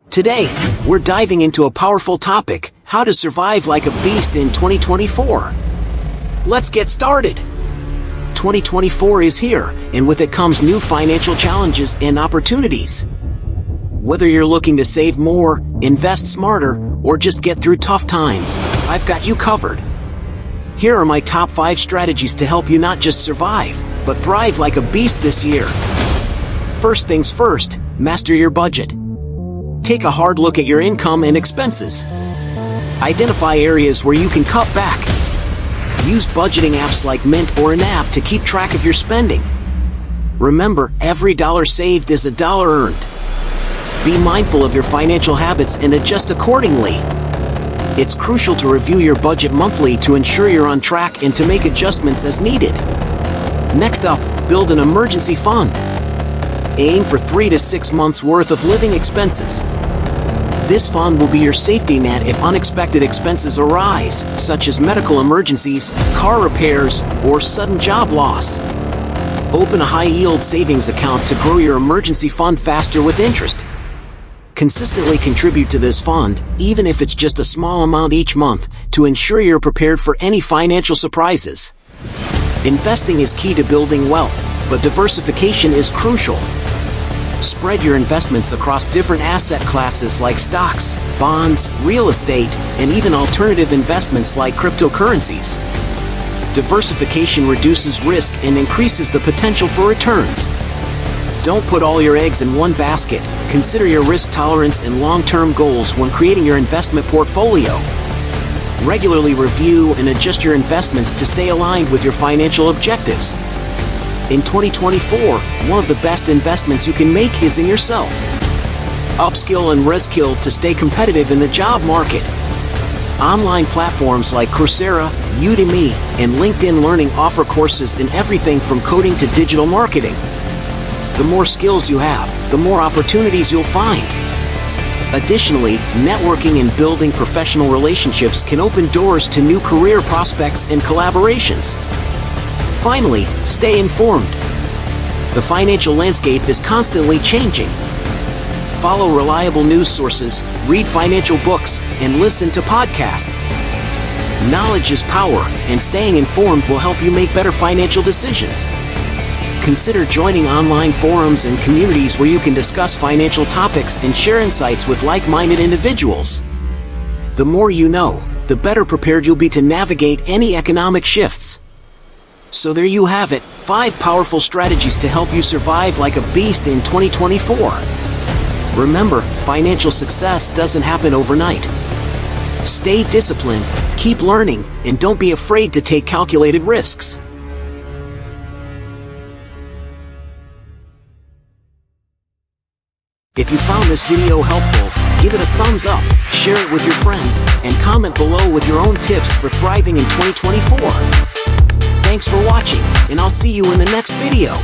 Today, we're diving into a powerful topic: how to survive like a beast in 2024. Let's get started. 2024 is here, and with it comes new financial challenges and opportunities. Whether you're looking to save more, invest smarter, or just get through tough times, I've got you covered. Here are my top 5 strategies to help you not just survive, but thrive like a beast this year. First things first, master your budget. Take a hard look at your income and expenses. Identify areas where you can cut back. Use budgeting apps like Mint or App to keep track of your spending. Remember, every dollar saved is a dollar earned. Be mindful of your financial habits and adjust accordingly. It's crucial to review your budget monthly to ensure you're on track and to make adjustments as needed. Next up, build an emergency fund. Aim for 3 to 6 months worth of living expenses. This fund will be your safety net if unexpected expenses arise, such as medical emergencies, car repairs, or sudden job loss. Open a high-yield savings account to grow your emergency fund faster with interest. Consistently contribute to this fund, even if it's just a small amount each month, to ensure you're prepared for any financial surprises. Investing is key to building wealth, but diversification is crucial. Spread your investments across different asset classes like stocks, bonds, real estate, and even alternative investments like cryptocurrencies. Diversification reduces risk and increases the potential for returns. Don't put all your eggs in one basket. Consider your risk tolerance and long-term goals when creating your investment portfolio. Regularly review and adjust your investments to stay aligned with your financial objectives. In 2024, one of the best investments you can make is in yourself. Upskill and reskill to stay competitive in the job market. Online platforms like Coursera, Udemy, and LinkedIn Learning offer courses in everything from coding to digital marketing. The more skills you have, the more opportunities you'll find. Additionally, networking and building professional relationships can open doors to new career prospects and collaborations. Finally, stay informed. The financial landscape is constantly changing. Follow reliable news sources, read financial books, and listen to podcasts. Knowledge is power, and staying informed will help you make better financial decisions. Consider joining online forums and communities where you can discuss financial topics and share insights with like-minded individuals. The more you know, the better prepared you'll be to navigate any economic shifts. So there you have it, 5 powerful strategies to help you survive like a beast in 2024. Remember, financial success doesn't happen overnight. Stay disciplined, keep learning, and don't be afraid to take calculated risks. If you found this video helpful, give it a thumbs up, share it with your friends, and comment below with your own tips for thriving in 2024. Thanks for watching, and I'll see you in the next video.